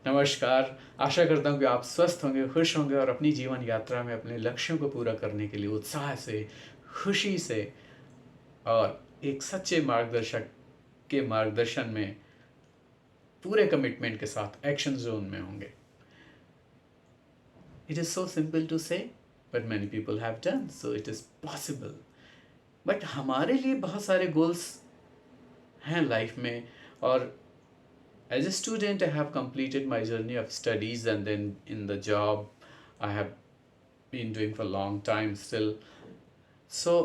नमस्कार, आशा करता हूँ कि आप स्वस्थ होंगे, खुश होंगे और अपनी जीवन यात्रा में अपने लक्ष्यों को पूरा करने के लिए उत्साह से, खुशी से और एक सच्चे मार्गदर्शक के मार्गदर्शन में पूरे कमिटमेंट के साथ एक्शन ज़ोन में होंगे। It is so simple to say but many people have done so it is possible. But हमारे लिए बहुत सारे गोल्स हैं लाइफ में और as a student, I have completed my journey of studies, and then in the job, I have been doing for a long time still. So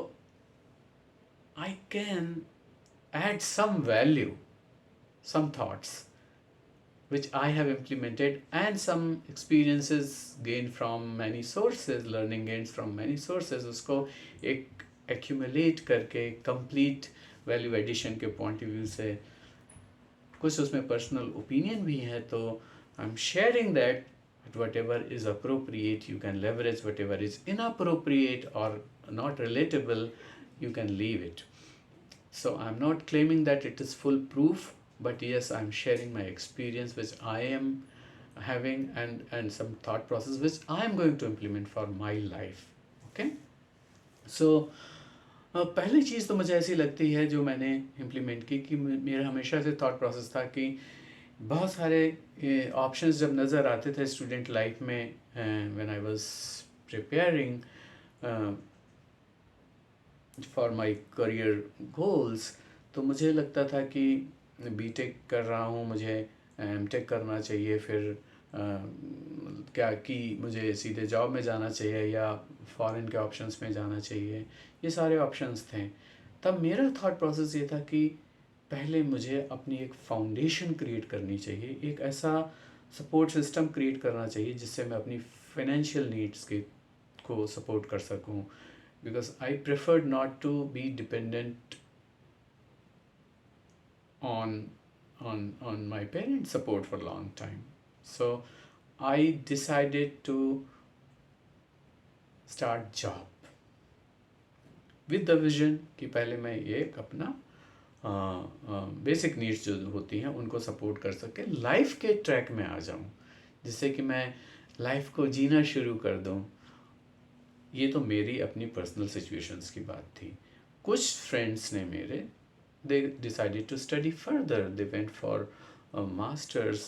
I can add some value, some thoughts which I have implemented, and some experiences gained from many sources, learning gains from many sources. उसको एक accumulate करके complete value addition के point of view से कुछ उसमें personal opinion भी है, तो I am sharing that whatever is appropriate you can leverage, whatever is inappropriate और not relatable you can leave it. So I'm not claiming that it is full proof, but yes, I'm sharing my experience which I am having, and some thought process which I am going to implement for my life. Okay, so पहली चीज़ तो मुझे ऐसी लगती है जो मैंने implement की कि मेरा हमेशा से थॉट प्रोसेस था कि बहुत सारे ऑप्शंस जब नज़र आते थे स्टूडेंट लाइफ में, when I was preparing for my career goals, तो मुझे लगता था कि बीटेक कर रहा हूँ, मुझे एमटेक करना चाहिए, फिर क्या कि मुझे सीधे जॉब में जाना चाहिए या फॉरेन के ऑप्शंस में जाना चाहिए, ये सारे ऑप्शंस थे। तब मेरा थॉट प्रोसेस ये था कि पहले मुझे अपनी एक फाउंडेशन क्रिएट करनी चाहिए, एक ऐसा सपोर्ट सिस्टम क्रिएट करना चाहिए जिससे मैं अपनी फाइनेंशियल नीड्स के को सपोर्ट कर सकूं, because I preferred not to be dependent on on my parents' support for a long time. So I decided to start job with the vision कि पहले मैं ये अपना बेसिक नीड्स जो होती हैं उनको सपोर्ट कर सके, लाइफ के ट्रैक में आ जाऊं, जिससे कि मैं लाइफ को जीना शुरू कर दूं। ये तो मेरी अपनी पर्सनल सिचुएशंस की बात थी। कुछ फ्रेंड्स ने मेरे, they decided to study further, they went for a masters,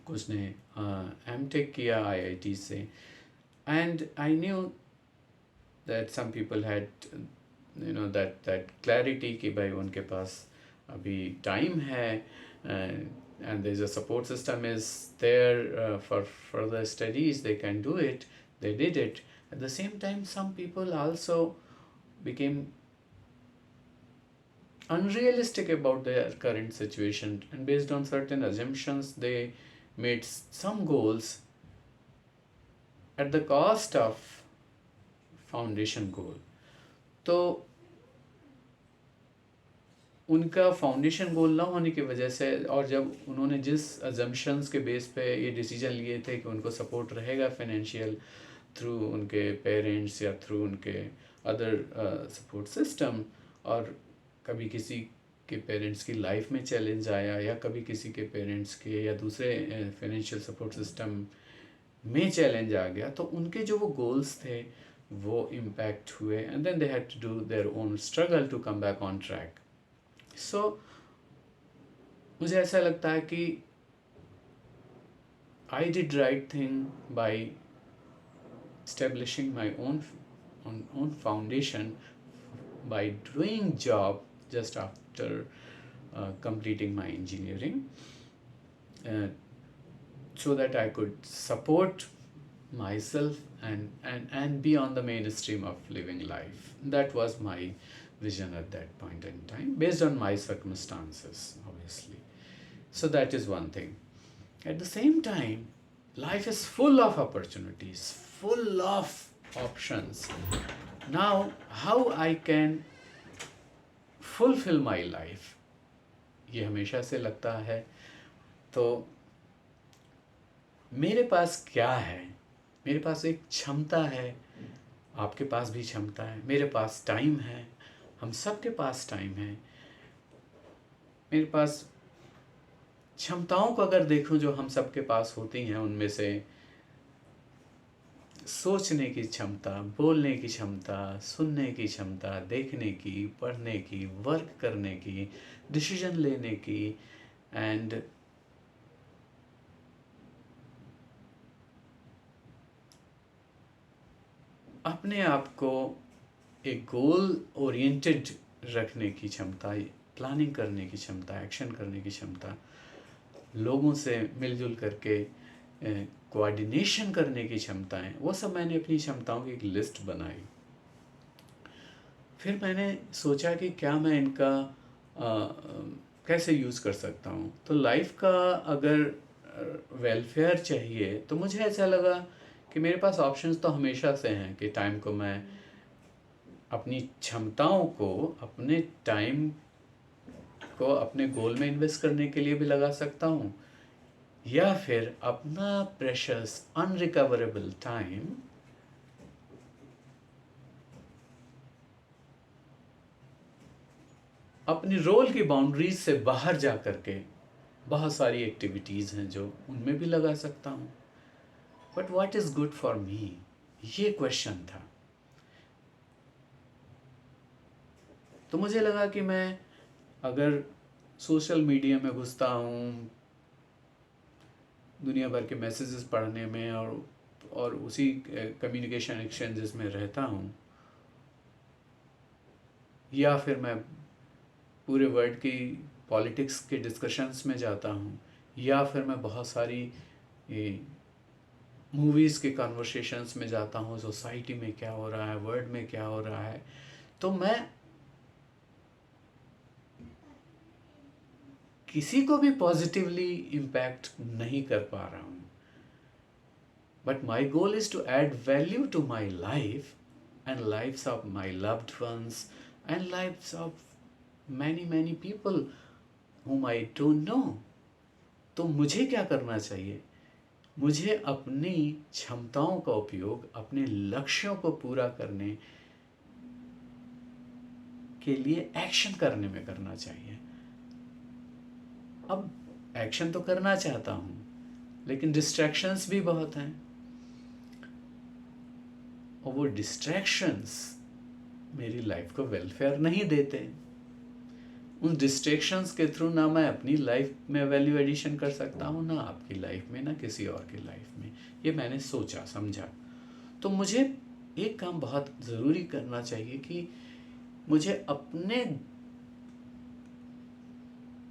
कुछ ने एमटेक किया आईआईटी से, and I knew that some people had that clarity कि भाई उनके पास अभी टाइम है, and there's a support system is there for further studies, they can do it, they did it. At the same time, some people also became unrealistic about their current situation, and based on certain assumptions they made some goals at the cost of foundation goal. तो उनका foundation गोल ना होने की वजह से, और जब उन्होंने जिस अजम्पशंस के बेस पे ये डिसीजन लिए थे कि उनको सपोर्ट रहेगा फाइनेंशियल थ्रू उनके पेरेंट्स या थ्रू उनके अदर सपोर्ट सिस्टम, और कभी किसी के पेरेंट्स की लाइफ में चैलेंज आया या कभी किसी के पेरेंट्स के या दूसरे फाइनेंशियल सपोर्ट सिस्टम में चैलेंज आ गया, तो उनके जो वो गोल्स थे वो इम्पैक्ट हुए, and then they had to do their own struggle to come back on track. So मुझे ऐसा लगता है कि I did right thing by establishing my own foundation by doing job just after completing my engineering, uh, so that I could support myself and be on the mainstream of living life. That was my vision at that point in time, based on my circumstances, obviously. So that is one thing. At the same time, life is full of opportunities, full of options. Now, how I can fulfill my life, ये हमेशा से लगता है। तो मेरे पास क्या है? मेरे पास एक क्षमता है, आपके पास भी क्षमता है, मेरे पास टाइम है, हम सबके पास टाइम है, मेरे पास क्षमताओं को अगर देखूं जो हम सबके पास होती हैं, उनमें से सोचने की क्षमता, बोलने की क्षमता, सुनने की क्षमता, देखने की, पढ़ने की, वर्क करने की, डिसीजन लेने की, एंड अपने आप को एक गोल ओरिएंटेड रखने की क्षमता, प्लानिंग करने की क्षमता, एक्शन करने की क्षमता, लोगों से मिलजुल करके कोऑर्डिनेशन करने की क्षमताएं, वो सब मैंने अपनी क्षमताओं की एक लिस्ट बनाई। फिर मैंने सोचा कि क्या मैं इनका कैसे यूज़ कर सकता हूँ। तो लाइफ का अगर वेलफेयर चाहिए तो मुझे ऐसा लगा कि मेरे पास ऑप्शंस तो हमेशा से हैं कि टाइम को मैं अपनी क्षमताओं को, अपने टाइम को अपने गोल में इन्वेस्ट करने के लिए भी लगा सकता हूँ, या फिर अपना प्रेशस अनरिकवरेबल टाइम अपनी रोल की बाउंड्रीज से बाहर जा कर के बहुत सारी एक्टिविटीज़ हैं जो उनमें भी लगा सकता हूँ। But what is good for me, ये क्वेश्चन था। तो मुझे लगा कि मैं अगर सोशल मीडिया में घुसता हूँ, दुनिया भर के मैसेजेस पढ़ने में और उसी कम्युनिकेशन एक्सचेंजेस में रहता हूँ, या फिर मैं पूरे वर्ल्ड की पॉलिटिक्स के डिस्कशंस में जाता हूँ, या फिर मैं बहुत सारी मूवीज़ के कन्वर्सेशंस में जाता हूँ, सोसाइटी में क्या हो रहा है, वर्ल्ड में क्या हो रहा है, तो मैं किसी को भी पॉजिटिवली इम्पैक्ट नहीं कर पा रहा हूँ। But my goal is to add value to my life and lifes of my loved ones and lifes of many people whom I don't know। तो मुझे क्या करना चाहिए? मुझे अपनी क्षमताओं का उपयोग अपने लक्ष्यों को पूरा करने के लिए एक्शन करने में करना चाहिए। अब एक्शन तो करना चाहता हूँ, लेकिन डिस्ट्रैक्शंस भी बहुत हैं, और वो डिस्ट्रैक्शंस मेरी लाइफ को वेलफेयर नहीं देते। उन डिस्ट्रैक्शंस के थ्रू ना मैं अपनी लाइफ में वैल्यू एडिशन कर सकता हूँ, ना आपकी लाइफ में, ना किसी और की लाइफ में। ये मैंने सोचा, समझा। तो मुझे एक काम बहुत ज़रूरी करना चाहिए कि मुझे अपने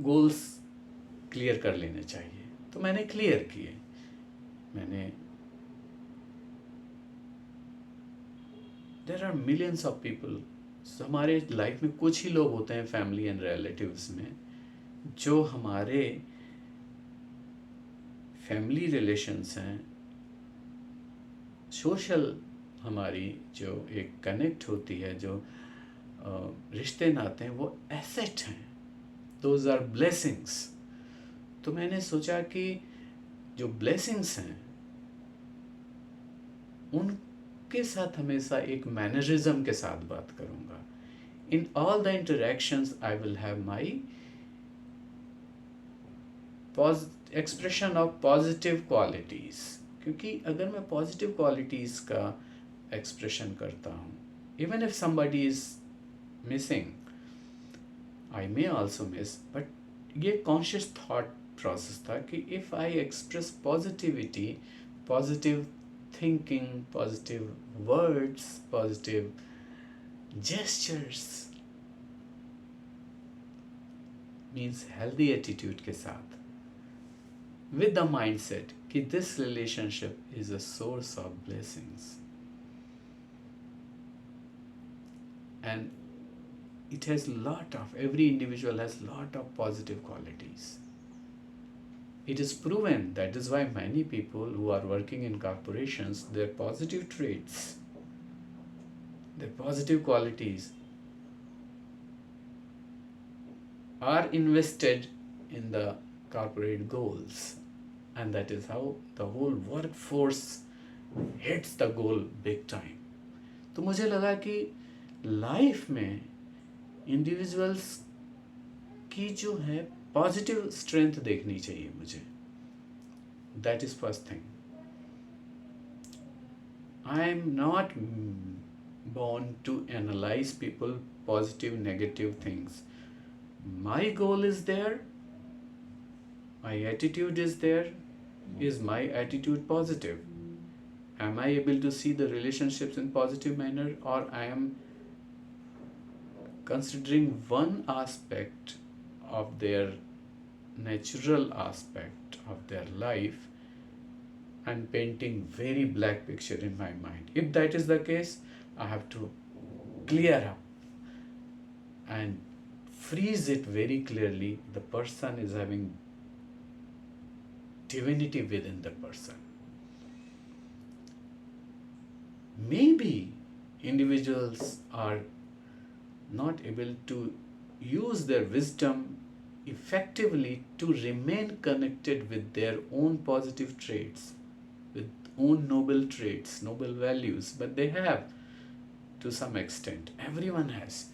गोल्स क्लियर कर लेने चाहिए। तो मैंने क्लियर किए। There are millions of people. हमारे लाइफ में कुछ ही लोग होते हैं फैमिली एंड रिलेटिव्स में, जो हमारे फैमिली रिलेशंस हैं, सोशल हमारी जो एक कनेक्ट होती है, जो रिश्ते नाते हैं, वो एसेट हैं, दोज आर ब्लेसिंग्स। तो मैंने सोचा कि जो ब्लेसिंग्स हैं उनके साथ हमेशा एक मैनरिज्म के साथ बात करूँगा। In all the interactions I will have my expression of positive qualities, क्योंकि अगर मैं पॉजिटिव क्वालिटीज़ का एक्सप्रेशन करता हूँ, even if somebody is missing, I may also miss, but ये कॉन्शियस थॉट प्रोसेस था कि if I express positivity, positive thinking, positive words, positive gestures, means healthy attitude के साथ, with the mindset कि this relationship is a source of blessings and it has every individual has lot of positive qualities. It is proven, that is why many people who are working in corporations, their positive traits, their positive qualities are invested in the corporate goals, and that is how the whole workforce hits the goal big time. तो मुझे लगा कि life में individuals की जो है positive strength देखनी चाहिए मुझे. That is first thing. I am not born to analyze people positive negative things. My goal is there, my attitude is there. Is my attitude positive? Am I able to see the relationships in positive manner, or I am considering one aspect of their natural aspect of their life and painting very black picture in my mind? If that is the case, I have to clear up and freeze it very clearly. The person is having divinity within the person. Maybe individuals are not able to use their wisdom effectively to remain connected with their own positive traits, with own noble traits, noble values, but they have to some extent. Everyone has.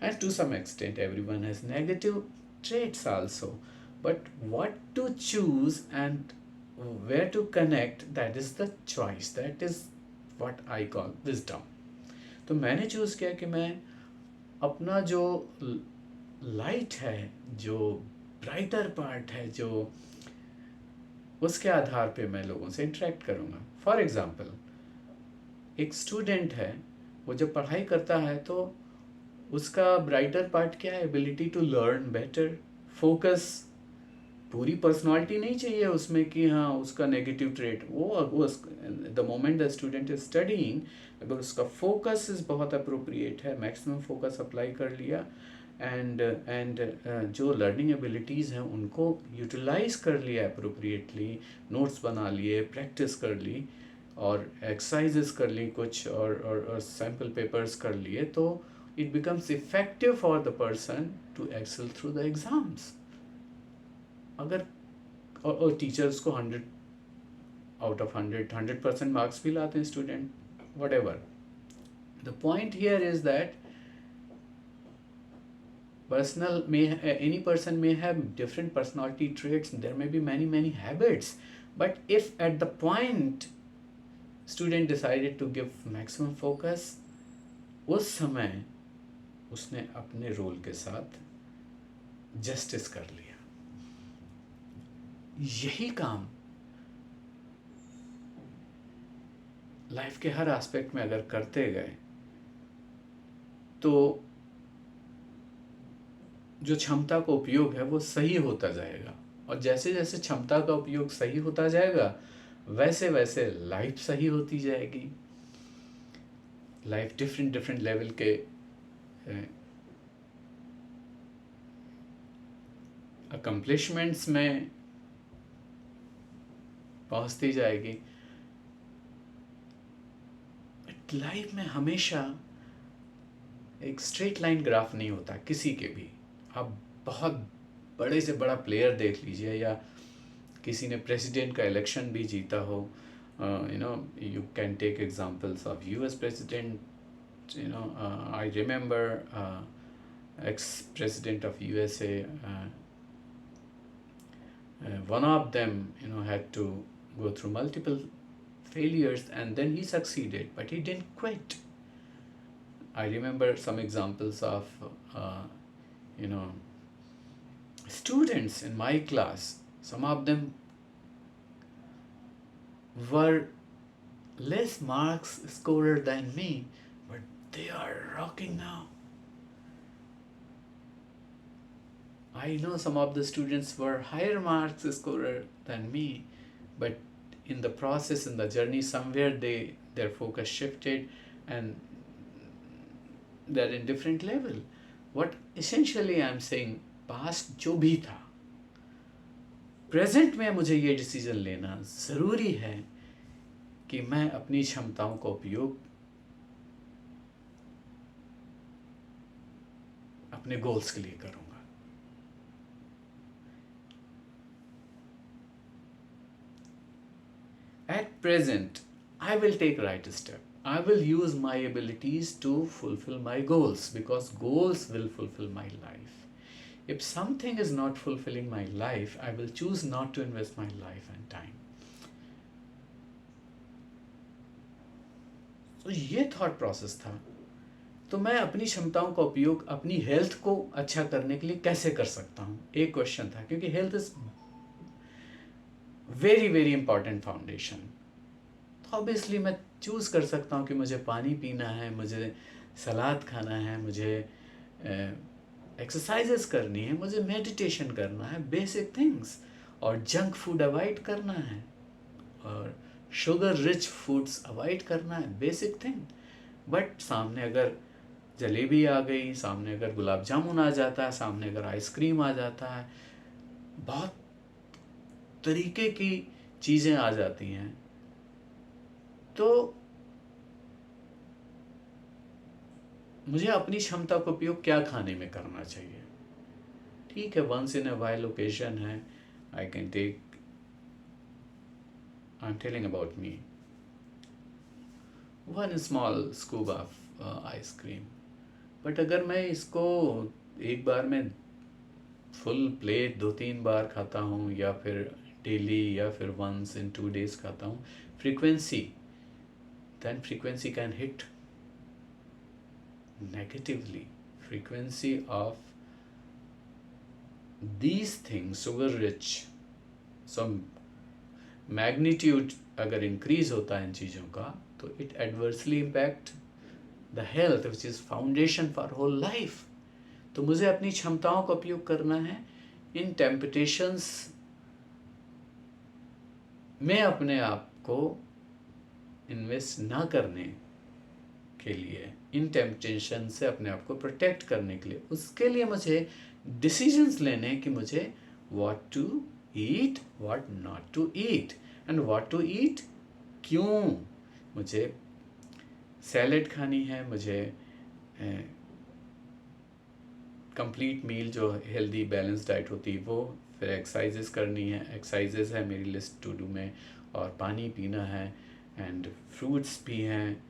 And to some extent, everyone has negative traits also. But what to choose and where to connect, that is the choice. That is what I call wisdom. तो मैंने choose किया कि मैं अपना जो light है, जो brighter part है, जो उसके आधार पे मैं लोगों से इंटरेक्ट करूँगा. फॉर एग्ज़ाम्पल, एक स्टूडेंट है, वो जब पढ़ाई करता है तो उसका ब्राइटर पार्ट क्या है? Ability to learn better, focus. पूरी पर्सनालिटी नहीं चाहिए उसमें कि हाँ उसका नेगेटिव ट्रेट. वो the moment the student is studying, अगर उसका फोकस इज बहुत अप्रोप्रिएट है, मैक्सिमम फोकस अप्लाई कर लिया, एंड जो लर्निंग एबिलिटीज़ हैं उनको यूटिलाइज कर लिया अप्रोप्रिएटली, नोट्स बना लिए, प्रैक्टिस कर ली और एक्सरसाइजेस कर ली कुछ, और सैम्पल पेपर्स कर लिए, तो it becomes effective for the person to excel through the exams. अगर और टीचर्स को 100 out of 100% मार्क्स भी लाते हैं student, whatever. The point here is that any person may have different personality traits, there may be many habits, but if at the point student decided to give maximum focus, उस समय उसने अपने role के साथ justice कर लिया. यही काम लाइफ के हर एस्पेक्ट में अगर करते गए तो जो क्षमता का उपयोग है वो सही होता जाएगा, और जैसे जैसे क्षमता का उपयोग सही होता जाएगा वैसे वैसे लाइफ सही होती जाएगी. लाइफ डिफरेंट लेवल के अकम्पलिशमेंट्स में पहुंचती जाएगी. लाइफ में हमेशा एक स्ट्रेट लाइन ग्राफ नहीं होता किसी के भी. आप बहुत बड़े से बड़ा प्लेयर देख लीजिए, या किसी ने प्रेसिडेंट का इलेक्शन भी जीता हो. You can take examples of US president. I remember ex-president of USA. One of them, had to go through multiple failures, and then he succeeded, but he didn't quit. I remember some examples of, students in my class. Some of them were less marks scorer than me, but they are rocking now. I know some of the students were higher marks scorer than me, but in the process, in the journey, somewhere their focus shifted and they're in different level. What essentially I'm saying, past जो भी था, present में मुझे ये decision लेना ज़रूरी है कि मैं अपनी क्षमताओं का उपयोग अपने गोल्स के लिए करूँगा. At present, I will take right step. I will use my abilities to fulfill my goals, because goals will fulfill my life. If something is not fulfilling my life, I will choose not to invest my life and time. तो ये thought process था। तो मैं अपनी क्षमताओं का उपयोग अपनी हेल्थ को अच्छा करने के लिए कैसे कर सकता हूँ, एक क्वेश्चन था, क्योंकि health is very very important foundation. तो ऑब्वियसली मैं चूज़ कर सकता हूँ कि मुझे पानी पीना है, मुझे सलाद खाना है, मुझे एक्सरसाइजेस करनी है, मुझे मेडिटेशन करना है, बेसिक थिंग्स, और जंक फूड अवॉइड करना है, और शुगर रिच फूड्स अवॉइड करना है, बेसिक थिंग। बट सामने अगर जलेबी आ गई, सामने अगर गुलाब जामुन आ जाता है, सामने अगर आइसक्रीम आ जाता है, बहुत तरीके की चीज़ें आ जाती हैं, तो मुझे अपनी क्षमता का उपयोग क्या खाने में करना चाहिए। ठीक है, once in a while occasion है, I can take, I am telling about me, one small scoop of ice cream. But अगर मैं इसको एक बार में फुल प्लेट 2-3 बार खाता हूँ, या फिर डेली, या फिर वंस इन 2 days खाता हूँ, frequency, then frequency can hit negatively. Frequency of these things, sugar rich, some magnitude अगर increase होता है इन चीज़ों का, तो it adversely impact the health, which is foundation for whole life. तो मुझे अपनी क्षमताओं का उपयोग करना है इन टेम्पटेशंस में अपने आप को इन्वेस्ट ना करने के लिए, इन टेम्पटेशन से अपने आप को प्रोटेक्ट करने के लिए। उसके लिए मुझे डिसीजंस लेने कि मुझे what to eat, what not to eat, and what to eat क्यों। मुझे सैलेड खानी है, मुझे कंप्लीट मील जो हेल्दी बैलेंस डाइट होती है वो, फिर एक्सरसाइजेस करनी है, एक्सरसाइजेस है मेरी लिस्ट टू डू में, और पानी पीना है, एंड फ्रूट्स भी हैं,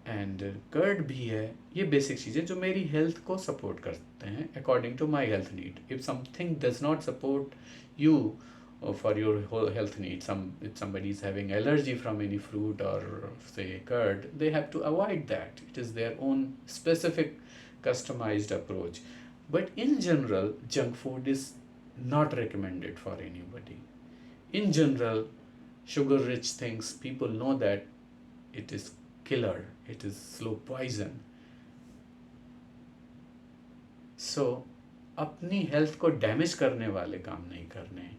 एंड कर्ड भी है। ये बेसिक चीज़ें जो मेरी हेल्थ को सपोर्ट करते हैं according to my health need. If something does not support you for your health need, if somebody is having allergy from any fruit or say curd, they have to avoid that. It is their own specific customized approach. But in general, junk food is not recommended for anybody. In general, sugar rich things, people know that it is killer, it is slow poison. So अपनी health को damage करने वाले काम नहीं करने हैं।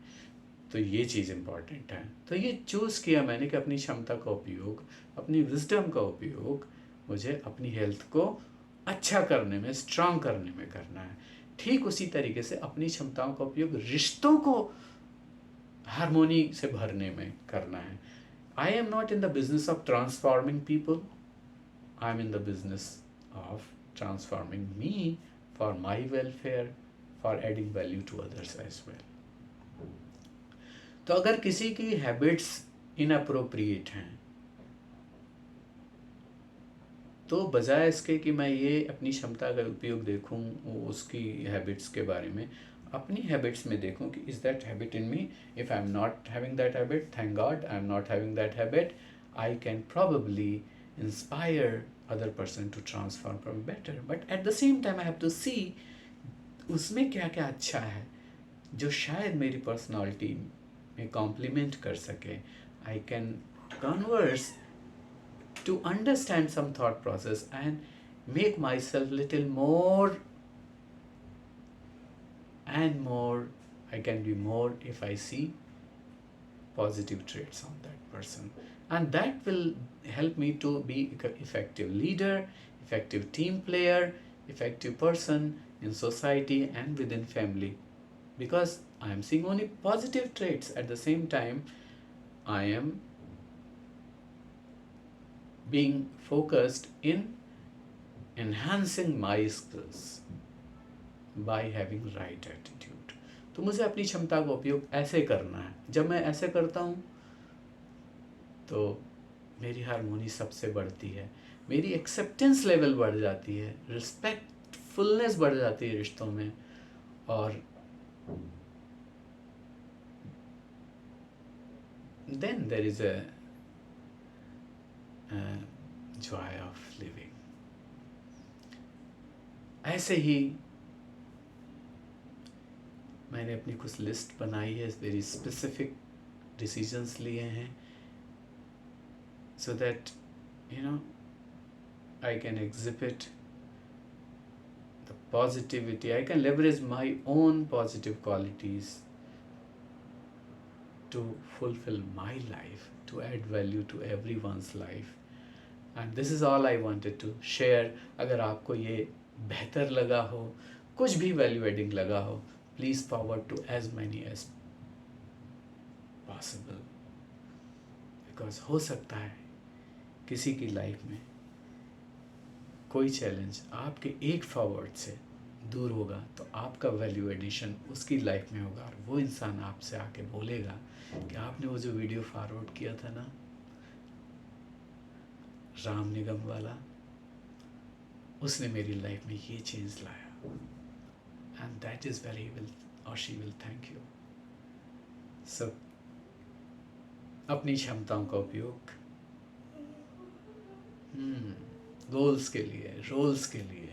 तो ये चीज़ इम्पॉर्टेंट है। तो ये चूज़ किया मैंने कि अपनी क्षमता का उपयोग, अपनी विजडम का उपयोग मुझे अपनी हेल्थ को अच्छा करने में, स्ट्रांग करने में करना है। ठीक उसी तरीके से अपनी क्षमताओं का उपयोग रिश्तों को हारमोनी से भरने में करना है। I am not in the business of transforming people, I am in the business of transforming me for my welfare, for adding value to others as well. तो अगर किसी की हैबिट्स इनअप्रोप्रिएट हैं, तो बजाय इसके कि मैं ये अपनी क्षमता का उपयोग देखूं उसकी हैबिट्स के बारे में, अपनी हैबिट्स में देखूं कि is that habit in me. If I am not having that habit, thank God I am not having that habit, I can probably inspire other person to transform from better. But at the same time I have to see उसमें क्या क्या अच्छा है जो शायद मेरी personality में complement कर सके। I can converse to understand some thought process and make myself little more and more. I can be more if I see positive traits on that person, and that will help me to be an effective leader, effective team player, effective person in society and within family, because I am seeing only positive traits. At the same time, I am being focused in enhancing my skills by having right attitude. तो मुझे अपनी क्षमता का उपयोग ऐसे करना है। जब मैं ऐसे करता हूँ तो मेरी हारमोनी सबसे बढ़ती है, मेरी एक्सेप्टेंस लेवल बढ़ जाती है, रिस्पेक्ट फुलनेस बढ़ जाती है रिश्तों में, और then there is a joy of living. ऐसे ही मैंने अपनी कुछ लिस्ट बनाई है, वेरी स्पेसिफिक डिसीजंस लिए हैं, so that I can exhibit the positivity, I can leverage my own positive qualities to fulfill my life, to add value to everyone's life. And this is all I wanted to share. अगर आपको ये बेहतर लगा हो, कुछ भी value adding लगा हो, please forward to as many as possible, because हो सकता है किसी की लाइफ में कोई चैलेंज आपके एक फॉरवर्ड से दूर होगा, तो आपका वैल्यू एडिशन उसकी लाइफ में होगा, और वो इंसान आपसे आके बोलेगा कि आपने वो जो वीडियो फॉरवर्ड किया था ना, राम निगम वाला, उसने मेरी लाइफ में ये चेंज लाया, and that is very will और शी विल थैंक यू। सो अपनी क्षमताओं का उपयोग गोल्स के लिए, रोल्स के लिए